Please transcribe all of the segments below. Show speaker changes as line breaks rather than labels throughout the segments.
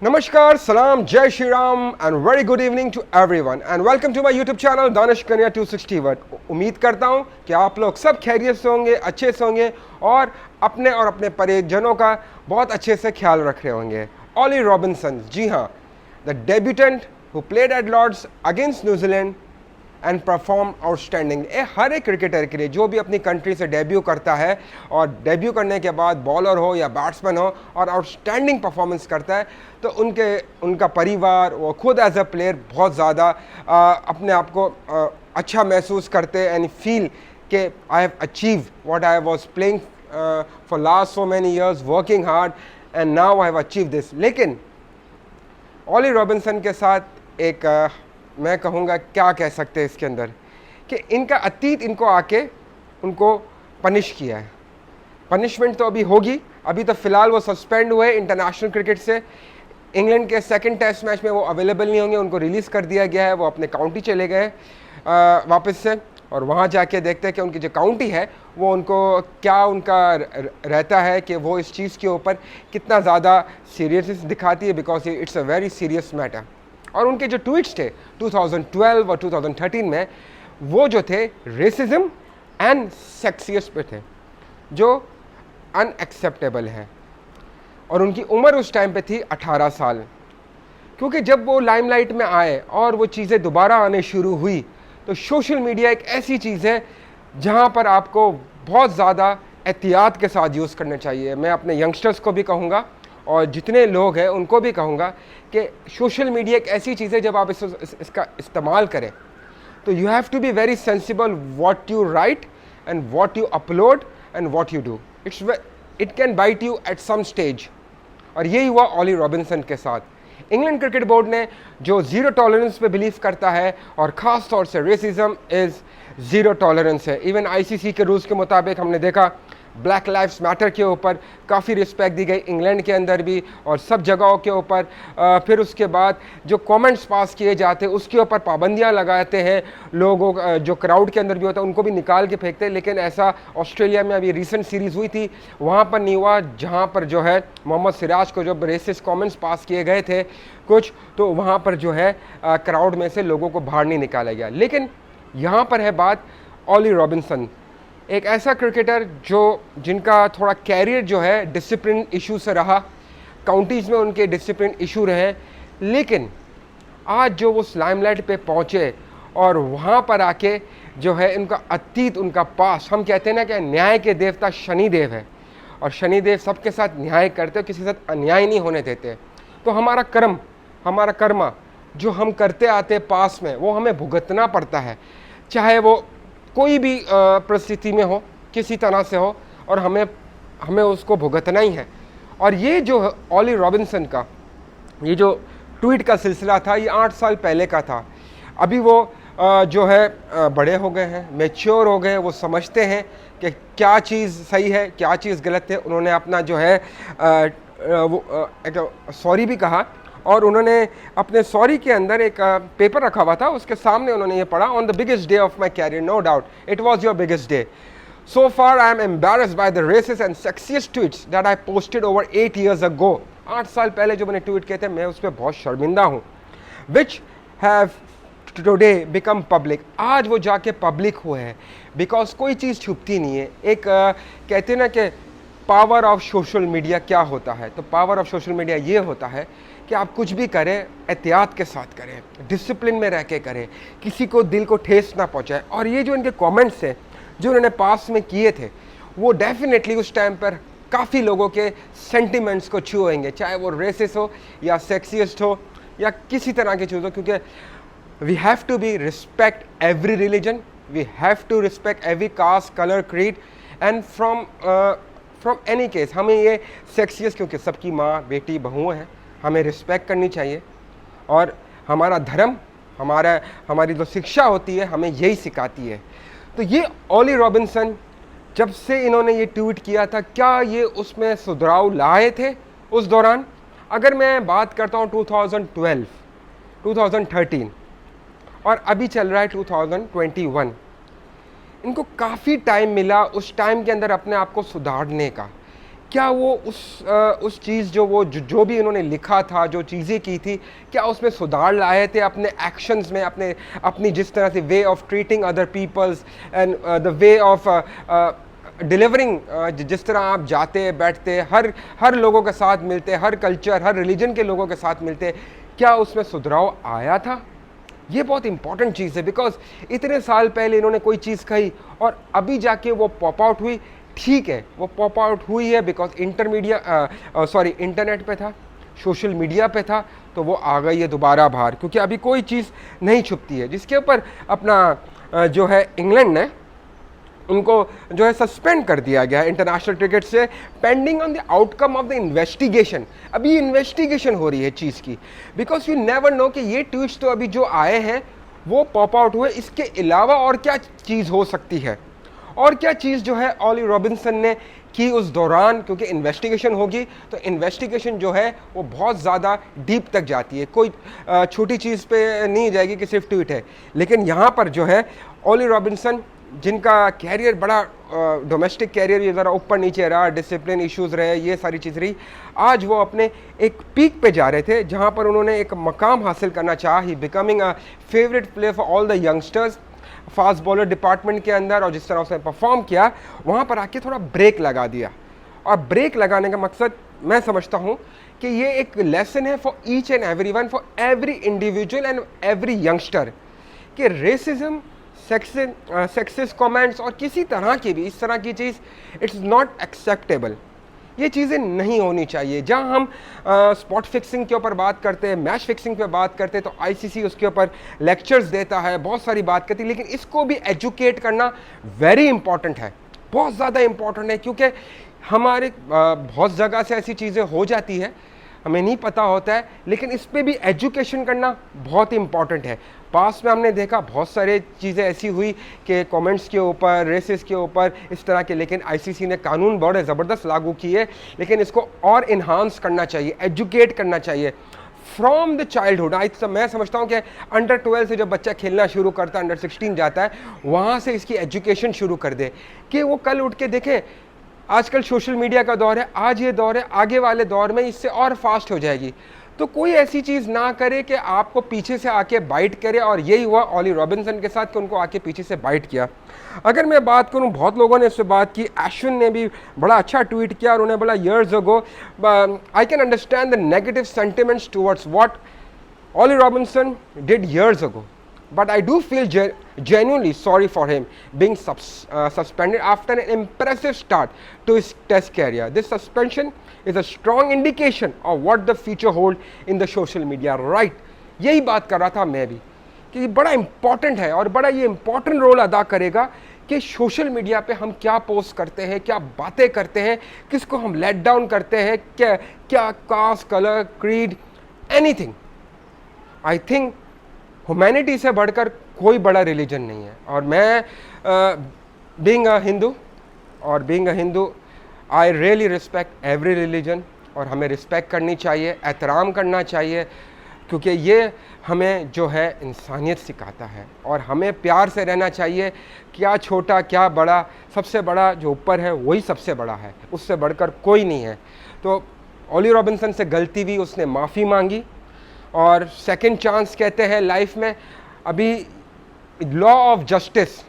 नमस्कार, सलाम, Jai Shri Ram and very good evening to everyone and welcome to my YouTube channel Danish Kanya 261। उम्मीद करता हूं कि आप लोग सब खैरियत से होंगे, अच्छे से होंगे और अपने परिजनों का बहुत अच्छे से ख्याल रख रहे होंगे। ऑली रॉबिन्सन, जी हाँ, the debutante who played at Lord's against New Zealand and perform outstanding. ये हर एक क्रिकेटर के लिए जो भी अपनी कंट्री से डेब्यू करता है और डेब्यू करने के बाद बॉलर हो या बैट्समैन हो और आउटस्टैंडिंग परफॉर्मेंस करता है तो उनका परिवार, वो खुद एज अ प्लेयर बहुत ज़्यादा अपने आप को अच्छा महसूस करते एंड फील कि I have achieve what I was playing for last so many years, working hard and now I have achieve this. लेकिन ऑली रॉबिन्सन के साथ एक मैं कहूँगा क्या कह सकते हैं इसके अंदर कि इनका अतीत इनको आके उनको पनिश किया है। पनिशमेंट तो अभी होगी, अभी तो फ़िलहाल वो सस्पेंड हुए इंटरनेशनल क्रिकेट से। इंग्लैंड के सेकंड टेस्ट मैच में वो अवेलेबल नहीं होंगे, उनको रिलीज़ कर दिया गया है। वो अपने काउंटी चले गए वापस से और वहाँ जाके देखते हैं कि उनकी जो काउंटी है वो उनको क्या उनका रहता है कि वो इस चीज़ के ऊपर कितना ज़्यादा सीरियसनेस दिखाती है, because it's a very serious matter. और उनके जो ट्वीट्स थे 2012 और 2013 में, वो जो थे रेसिज्म एंड सेक्सियस पे थे, जो अनएक्सेप्टेबल है। और उनकी उम्र उस टाइम पे थी 18 साल, क्योंकि जब वो लाइमलाइट में आए और वो चीज़ें दोबारा आने शुरू हुई तो सोशल मीडिया एक ऐसी चीज़ है जहाँ पर आपको बहुत ज़्यादा एहतियात के साथ यूज़ करना चाहिए। मैं अपने यंगस्टर्स को भी कहूँगा और जितने लोग हैं उनको भी कहूँगा कि सोशल मीडिया एक ऐसी चीज़ है, जब आप इसका इस्तेमाल करें तो you have to be very sensible what you write and what you upload and what you do. It can bite you at some stage. और यही हुआ ऑली रॉबिन्सन के साथ। इंग्लैंड क्रिकेट बोर्ड ने जो ज़ीरो टॉलरेंस पे believe करता है और ख़ास तौर से रेसिज्म इज़ ज़ीरो टॉलरेंस है। इवन आईसीसी के रूल्स के मुताबिक हमने देखा ब्लैक लाइव्स मैटर के ऊपर काफ़ी रिस्पेक्ट दी गई इंग्लैंड के अंदर भी और सब जगहों के ऊपर। फिर उसके बाद जो कमेंट्स पास किए जाते हैं उसके ऊपर पाबंदियां लगाते हैं लोगों, जो क्राउड के अंदर भी होता है उनको भी निकाल के फेंकते हैं। लेकिन ऐसा ऑस्ट्रेलिया में अभी रिसेंट सीरीज़ हुई थी, वहाँ पर नहीं हुआ, जहाँ पर जो है मोहम्मद सिराज को जब रेसिस्ट कमेंट्स पास किए गए थे कुछ, तो वहाँ पर जो है क्राउड में से लोगों को बाहर नहीं निकाला गया। लेकिन यहाँ पर है बात ऑली रॉबिन्सन, एक ऐसा क्रिकेटर जिनका थोड़ा कैरियर जो है डिसिप्लिन इशू से रहा, काउंटीज़ में उनके डिसिप्लिन इशू रहे। लेकिन आज जो वो लाइमलाइट पे पहुँचे और वहाँ पर आके जो है इनका अतीत, उनका पास, हम कहते हैं ना कि न्याय के देवता शनिदेव है और शनिदेव सबके साथ न्याय करते हैं, किसी के साथ अन्याय नहीं होने देते। तो हमारा कर्मा जो हम करते आते पास में वो हमें भुगतना पड़ता है, चाहे वो कोई भी परिस्थिति में हो, किसी तरह से हो, और हमें उसको भुगतना ही है। और ये जो ऑली रॉबिन्सन का ये जो ट्वीट का सिलसिला था, ये 8 साल पहले का था। अभी वो जो है बड़े हो गए हैं, मैच्योर हो गए, वो समझते हैं कि क्या चीज़ सही है, क्या चीज़ गलत है। उन्होंने अपना जो है सॉरी भी कहा और उन्होंने अपने सॉरी के अंदर एक पेपर रखा हुआ था, उसके सामने उन्होंने ये पढ़ा, on the biggest day of my career, no doubt it was your biggest day. So far I am embarrassed by the racist and sexist tweets that I posted over 8 years ago. 8 साल पहले जो मैंने tweet किए थे, मैं उस पर बहुत शर्मिंदा हूँ। Which have today become public. आज वो जाके पब्लिक हुए हैं, बिकॉज कोई चीज़ छुपती नहीं है। एक कहते हैं ना कि पावर ऑफ सोशल मीडिया क्या होता है, तो पावर ऑफ सोशल मीडिया ये होता है कि आप कुछ भी करें एहतियात के साथ करें, डिसिप्लिन में रह के करें, किसी को दिल को ठेस ना पहुँचाए। और ये जो इनके कमेंट्स हैं जो उन्होंने पास में किए थे, वो डेफिनेटली उस टाइम पर काफ़ी लोगों के सेंटिमेंट्स को छुएंगे, चाहे वो रेसिस्ट हो या सेक्सिस्ट हो या किसी तरह की चीज़ हो, क्योंकि we have to be respect every religion, we have to respect every caste, colour, creed and from any case हमें ये सेक्सियस, क्योंकि सबकी माँ, बेटी, बहुएँ हैं, हमें रिस्पेक्ट करनी चाहिए। और हमारा धर्म, हमारी जो शिक्षा होती है हमें यही सिखाती है। तो ये ऑली रॉबिन्सन, जब से इन्होंने ये ट्वीट किया था, क्या ये उसमें सुधार लाए थे उस दौरान? अगर मैं बात करता हूँ 2012, 2013 और अभी चल रहा है 2021, इनको काफ़ी टाइम मिला उस टाइम के अंदर अपने आप को सुधारने का। क्या वो उस चीज़ जो भी उन्होंने लिखा था, जो चीज़ें की थी, क्या उसमें सुधार लाए थे अपने एक्शंस में, अपनी जिस तरह से way of treating other peoples and the way of delivering, जिस तरह आप जाते बैठते हर लोगों के साथ मिलते, हर कल्चर हर रिलीजन के लोगों के साथ मिलते, क्या उसमें सुधार आया था? ये बहुत इंपॉर्टेंट चीज़ है, बिकॉज इतने साल पहले इन्होंने कोई चीज़ कही और अभी जाके वो पॉप आउट हुई। ठीक है, वो पॉप आउट हुई है बिकॉज इंटरनेट पे था, सोशल मीडिया पे था, तो वो आ गई है दोबारा बाहर, क्योंकि अभी कोई चीज़ नहीं छुपती है। जिसके ऊपर अपना जो है इंग्लैंड ने उनको जो है सस्पेंड कर दिया गया है इंटरनेशनल क्रिकेट से, pending on the outcome of the investigation. अभी इन्वेस्टिगेशन हो रही है चीज़ की, बिकॉज यू नेवर नो कि ये ट्वीट्स तो अभी जो आए हैं वो पॉप आउट हुए, इसके अलावा और क्या चीज़ हो सकती है, और क्या चीज़ जो है ऑली रॉबिन्सन ने की उस दौरान, क्योंकि इन्वेस्टिगेशन होगी तो इन्वेस्टिगेशन जो है वो बहुत ज़्यादा डीप तक जाती है, कोई छोटी चीज़ पे नहीं जाएगी कि सिर्फ ट्वीट है। लेकिन यहाँ पर जो है ऑली रॉबिन्सन, जिनका कैरियर बड़ा डोमेस्टिक कैरियर ये ज़रा ऊपर नीचे रहा, डिसिप्लिन इश्यूज़ रहे, ये सारी चीज़ रही, आज वो अपने एक पीक पे जा रहे थे जहाँ पर उन्होंने एक मकाम हासिल करना चाहा, he becoming a favourite player for all the youngsters fast bowler department के अंदर। और जिस तरह उसने परफॉर्म किया, वहाँ पर आके थोड़ा ब्रेक लगा दिया। और ब्रेक लगाने का मकसद मैं समझता हूँ कि ये एक लेसन है for each and every one, for every individual and every youngster, कि रेसिज्म, सेक्सिस्ट कमेंट्स और किसी तरह की भी इस तरह की चीज़, इट्स नॉट एक्सेप्टेबल। ये चीज़ें नहीं होनी चाहिए। जहाँ हम स्पॉट फिक्सिंग के ऊपर बात करते हैं, मैच फिक्सिंग पे बात करते हैं, तो आईसीसी उसके ऊपर लेक्चर्स देता है, बहुत सारी बात करती है, लेकिन इसको भी एजुकेट करना वेरी इंपॉर्टेंट है, बहुत ज़्यादा इंपॉर्टेंट है, क्योंकि हमारे बहुत जगह से ऐसी चीज़ें हो जाती है, हमें नहीं पता होता है, लेकिन इस पर भी एजुकेशन करना बहुत इंपॉर्टेंट है। पास में हमने देखा बहुत सारे चीज़ें ऐसी हुई कि कमेंट्स के ऊपर, रेसेस के ऊपर इस तरह के, लेकिन आईसीसी ने कानून बड़े ज़बरदस्त लागू किए, लेकिन इसको और इन्हांस करना चाहिए, एजुकेट करना चाहिए फ्रॉम द चाइल्डहुड। मैं समझता हूँ कि अंडर 12 से जब बच्चा खेलना शुरू करता है, अंडर 16 जाता है, वहाँ से इसकी एजुकेशन शुरू कर दे कि वो कल उठ के देखे। आजकल सोशल मीडिया का दौर है, आज ये दौर है, आगे वाले दौर में इससे और फास्ट हो जाएगी, तो कोई ऐसी चीज़ ना करे कि आपको पीछे से आके बाइट करे। और यही हुआ ऑली रॉबिन्सन के साथ कि उनको आके पीछे से बाइट किया। अगर मैं बात करूं, बहुत लोगों ने इससे बात की, एश्विन ने भी बड़ा अच्छा ट्वीट किया और उन्हें बोला, years ago I can understand the negative sentiments towards what Ollie Robinson did years ago, but I do feel genuinely sorry for him being suspended after an impressive start to his test career. This suspension is a strong indication of what the future hold in the social media. Right, यही बात कर रहा था मैं भी, कि बड़ा important है और बड़ा ये इम्पॉर्टेंट रोल अदा करेगा कि सोशल मीडिया पे हम क्या पोस्ट करते हैं, क्या बातें करते हैं, किसको हम लेट डाउन करते हैं, क्या caste, colour, creed, anything. I think humanity से बढ़कर कोई बड़ा रिलीजन नहीं है। और मैं being a Hindu I really respect every religion, और हमें रिस्पेक्ट करनी चाहिए, एहतराम करना चाहिए, क्योंकि ये हमें जो है इंसानियत सिखाता है, और हमें प्यार से रहना चाहिए। क्या छोटा क्या बड़ा, सबसे बड़ा जो ऊपर है वही सबसे बड़ा है, उससे बढ़कर कोई नहीं है। तो ऑली रॉबिन्सन से गलती हुई, उसने माफ़ी मांगी, और सेकंड चांस कहते हैं लाइफ में। अभी लॉ ऑफ जस्टिस,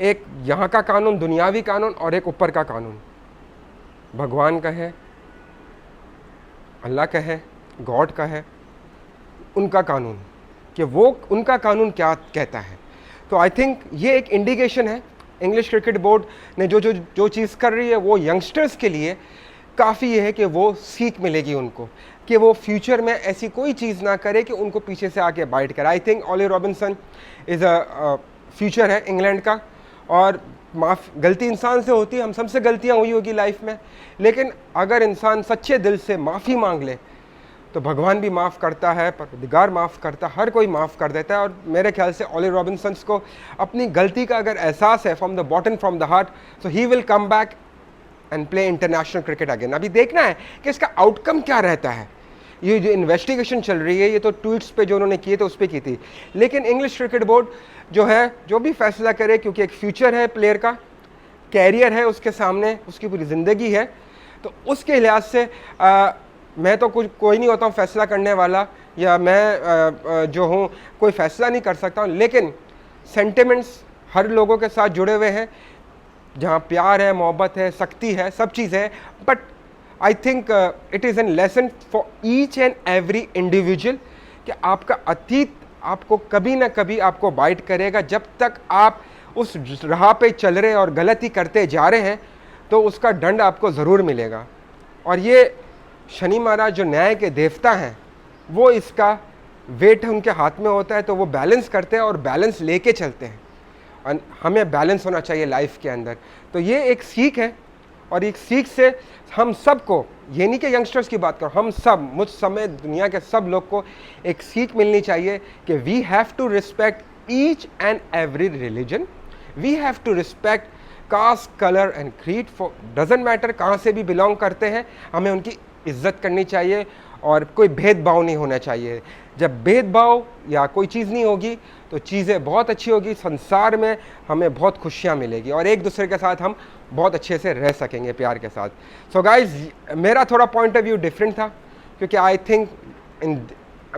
एक यहाँ का कानून, दुनियावी कानून, और एक ऊपर का कानून, भगवान का है, अल्लाह का है, गॉड का है, उनका कानून, कि वो उनका कानून क्या कहता है। तो आई थिंक ये एक इंडिकेशन है, इंग्लिश क्रिकेट बोर्ड ने जो चीज़ कर रही है वो यंगस्टर्स के लिए काफ़ी ये है कि वो सीख मिलेगी उनको, कि वो फ्यूचर में ऐसी कोई चीज़ ना करे कि उनको पीछे से आके बाइट करे। I think Ollie Robinson is a future है इंग्लैंड का, और गलती इंसान से होती है, हम सबसे गलतियाँ हुई होगी लाइफ में, लेकिन अगर इंसान सच्चे दिल से माफ़ी मांग ले तो भगवान भी माफ़ करता है, परवरदिगार माफ़ करता है, हर कोई माफ़ कर देता है। और मेरे ख्याल से ऑली रॉबिन्सन को अपनी गलती का अगर एहसास है from the bottom, from the heart, so he will come back and play international cricket again. अभी देखना है कि इसका आउटकम क्या रहता है। ये जो इन्वेस्टिगेशन चल रही है, ये तो ट्वीट्स पे जो उन्होंने किए थे उस पर की थी, लेकिन इंग्लिश क्रिकेट बोर्ड जो है, जो भी फैसला करे, क्योंकि एक फ्यूचर है प्लेयर का, कैरियर है उसके सामने, उसकी पूरी ज़िंदगी है। तो उसके लिहाज से मैं तो कुछ कोई नहीं होता हूँ फ़ैसला करने वाला, या मैं जो हूँ कोई फ़ैसला नहीं कर सकता हूँ, लेकिन सेंटिमेंट्स हर लोगों के साथ जुड़े हुए हैं। जहाँ प्यार है, मोहब्बत है, सख्ती है, सब चीज़ है, but I think it is an lesson for each and every individual कि आपका अतीत आपको कभी ना कभी आपको बाइट करेगा। जब तक आप उस राह पे चल रहे और गलती करते जा रहे हैं तो उसका दंड आपको ज़रूर मिलेगा। और ये शनि महाराज जो न्याय के देवता हैं, वो इसका वेट उनके हाथ में होता है, तो वो बैलेंस करते हैं और बैलेंस लेके चलते हैं। और हमें बैलेंस होना चाहिए लाइफ के अंदर। तो ये एक सीख है, और एक सीख से हम सबको, ये नहीं कि यंगस्टर्स की बात करो, हम सब, मुझ समय दुनिया के सब लोग को एक सीख मिलनी चाहिए कि we have to respect each and every religion, we have to respect caste, colour and creed, for doesn't matter कहाँ से भी बिलोंग करते हैं, हमें उनकी इज्जत करनी चाहिए और कोई भेदभाव नहीं होना चाहिए। जब भेदभाव या कोई चीज़ नहीं होगी तो चीज़ें बहुत अच्छी होगी, संसार में हमें बहुत खुशियाँ मिलेगी और एक दूसरे के साथ हम बहुत अच्छे से रह सकेंगे प्यार के साथ। सो गाइज़, मेरा थोड़ा पॉइंट ऑफ व्यू डिफरेंट था, क्योंकि आई थिंक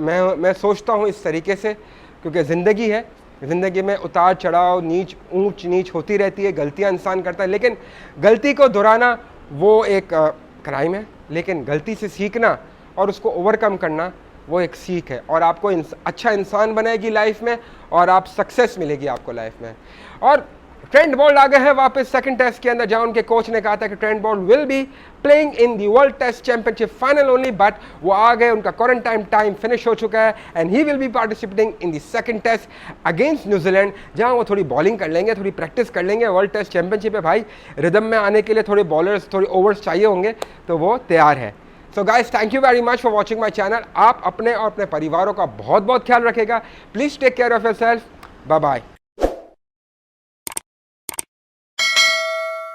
मैं सोचता हूँ इस तरीके से, क्योंकि ज़िंदगी है, ज़िंदगी में उतार चढ़ाव, नीच ऊंच नीच होती रहती है, गलतियाँ इंसान करता है, लेकिन गलती को दोहराना वो एक क्राइम है, लेकिन गलती से सीखना और उसको ओवरकम करना वो एक सीख है, और आपको अच्छा इंसान बनेगी लाइफ में, और आप सक्सेस मिलेगी आपको लाइफ में। और ट्रेंट बोल्ट आ गए हैं वापस सेकंड टेस्ट के अंदर, जहां उनके कोच ने कहा था कि Trent Boult will be playing in the World Test Championship final only, but वो आ गए, उनका क्वारंटाइन टाइम फिनिश हो चुका है, and he will be participating in the second test against न्यूजीलैंड, जहां वो थोड़ी बॉलिंग कर लेंगे, थोड़ी प्रैक्टिस कर लेंगे। वर्ल्ड टेस्ट चैंपियनशिप है भाई, रिदम में आने के लिए थोड़े बॉलर्स, थोड़े ओवर्स चाहिए होंगे, तो वो तैयार है। So guys, thank you very much for watching my channel. आप अपने और अपने परिवारों का बहुत बहुत ख्याल रखेगा। Please take care of yourself. Bye bye.